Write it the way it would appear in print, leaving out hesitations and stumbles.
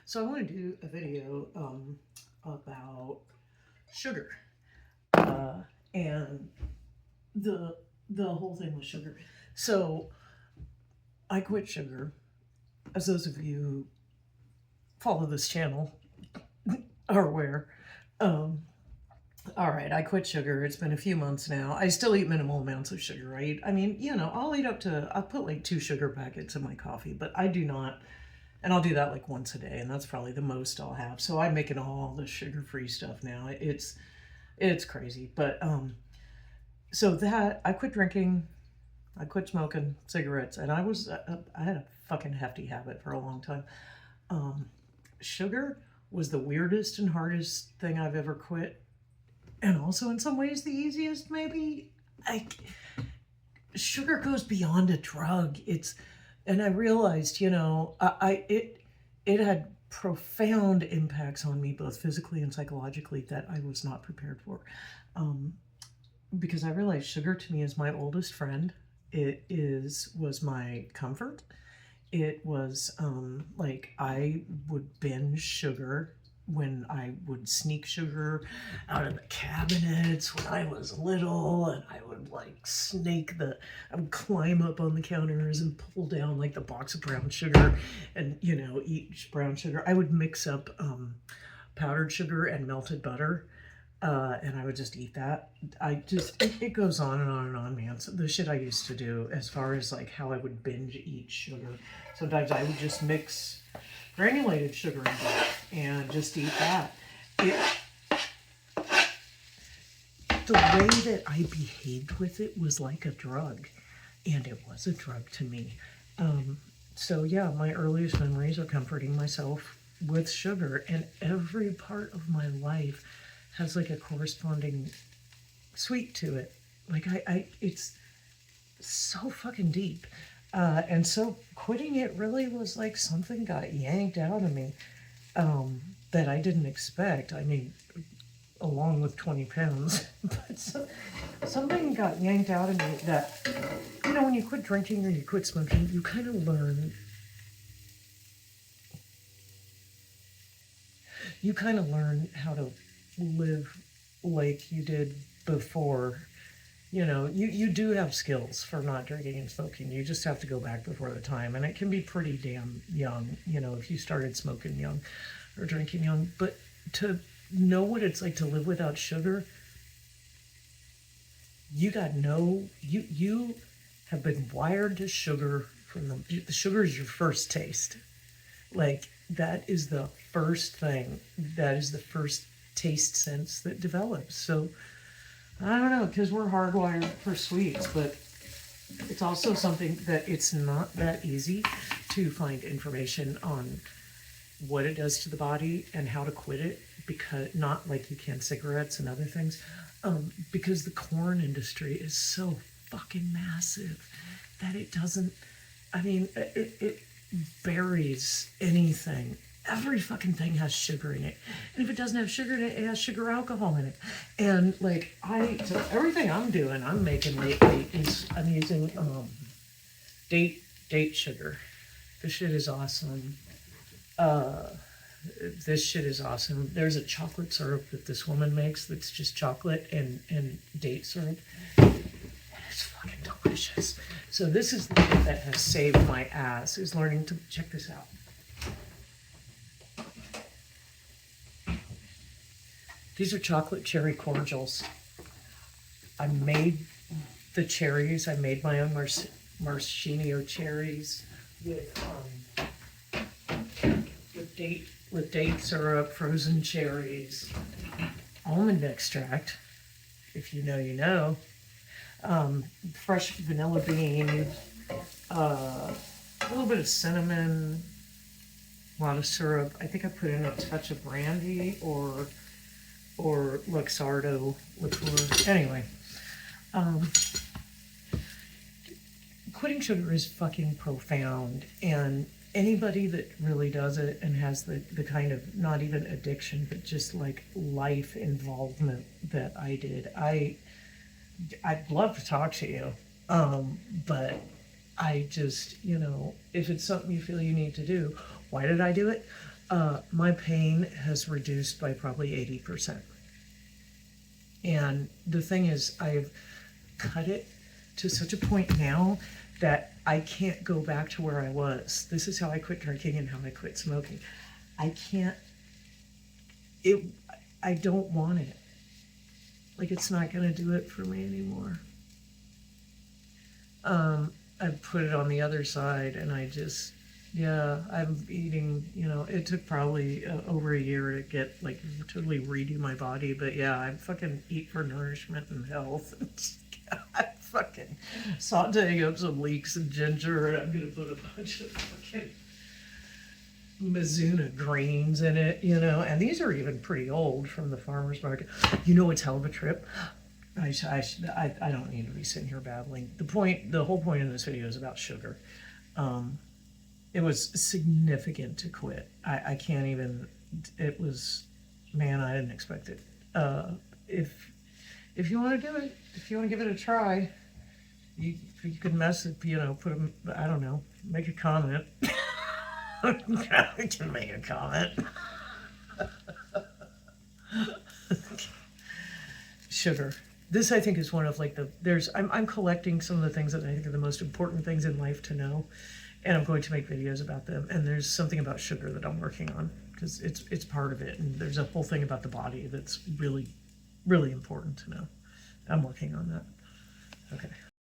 So I want to do a video about sugar and the whole thing with sugar. So I quit sugar. As those of you who follow this channel are aware. Um, all right, I quit sugar. It's been a few months now. I still eat minimal amounts of sugar, right? I mean, I'll put like 2 sugar packets in my coffee, but I do not. And I'll do that like once a day, and that's probably the most I'll have. So I'm making all the sugar-free stuff now. It's crazy, but so that I quit drinking, I quit smoking cigarettes, and I had a fucking hefty habit for a long time. Um, Sugar was the weirdest and hardest thing I've ever quit, and also in some ways the easiest. Maybe I sugar goes beyond a drug. And I realized, it had profound impacts on me, both physically and psychologically, that I was not prepared for. Um, because I realized sugar to me is my oldest friend. Was my comfort. It was like I would binge sugar when I would sneak sugar out of the cabinets when I was little, and I would like I would climb up on the counters and pull down like the box of brown sugar and, eat brown sugar. I would mix up powdered sugar and melted butter. And I would just eat that. It goes on and on and on, man. So the shit I used to do as far as like how I would binge eat sugar. Sometimes I would just mix granulated sugar in there and just eat that. The way that I behaved with it was like a drug, and it was a drug to me. So yeah, my earliest memories are comforting myself with sugar, and every part of my life has like a corresponding sweet to it. Like it's so fucking deep. And so quitting it really was like something got yanked out of me that I didn't expect. I mean, along with 20 pounds, but something got yanked out of me that, when you quit drinking or you quit smoking, you kind of learn. You kind of learn how to live like you did before. You do have skills for not drinking and smoking. You just have to go back before the time. And it can be pretty damn young, if you started smoking young or drinking young. But to know what it's like to live without sugar, you have been wired to sugar the sugar is your first taste. Like, that is the first thing. That is the first taste sense that develops. So, I don't know, because we're hardwired for sweets, but it's also something that it's not that easy to find information on what it does to the body and how to quit it, because not like you can cigarettes and other things, because the corn industry is so fucking massive that it doesn't, it buries anything. Every fucking thing has sugar in it. And if it doesn't have sugar in it, it has sugar alcohol in it. And so everything I'm doing, I'm making lately is I'm using date sugar. This shit is awesome. This shit is awesome. There's a chocolate syrup that this woman makes that's just chocolate and date syrup. It's fucking delicious. So this is the thing that has saved my ass, is learning to check this out. These are chocolate cherry cordials. I made the cherries. I made my own maraschino cherries with date syrup, frozen cherries, almond extract, if you know, you know, fresh vanilla bean, a little bit of cinnamon, a lot of syrup. I think I put in a touch of brandy or Luxardo liqueur. Anyway, quitting sugar is fucking profound, and anybody that really does it and has the kind of, not even addiction, but just like life involvement that I did, I'd love to talk to you, but I just, if it's something you feel you need to do. Why did I do it? my pain has reduced by probably 80%. And the thing is, I've cut it to such a point now that I can't go back to where I was. This is how I quit drinking and how I quit smoking. I can't, I don't want it. Like, it's not going to do it for me anymore. I put it on the other side, and I just, yeah, I'm eating, it took probably over a year to get, like, totally redo my body, but yeah, I fucking eat for nourishment and health. I fucking sauteing up some leeks and ginger, and I'm gonna put a bunch of fucking Mizuna greens in it, and these are even pretty old from the farmer's market. It's hell of a trip. I don't need to be sitting here babbling. The whole point of this video is about sugar. It was significant to quit. I can't even, it was, man, I didn't expect it. If you want to do it, if you want to give it a try, you could put a, I don't know, make a comment. I can make a comment. Sugar. This, I think, is one of like I'm collecting some of the things that I think are the most important things in life to know, and I'm going to make videos about them. And there's something about sugar that I'm working on because it's part of it. And there's a whole thing about the body that's really, really important to know. I'm working on that. Okay.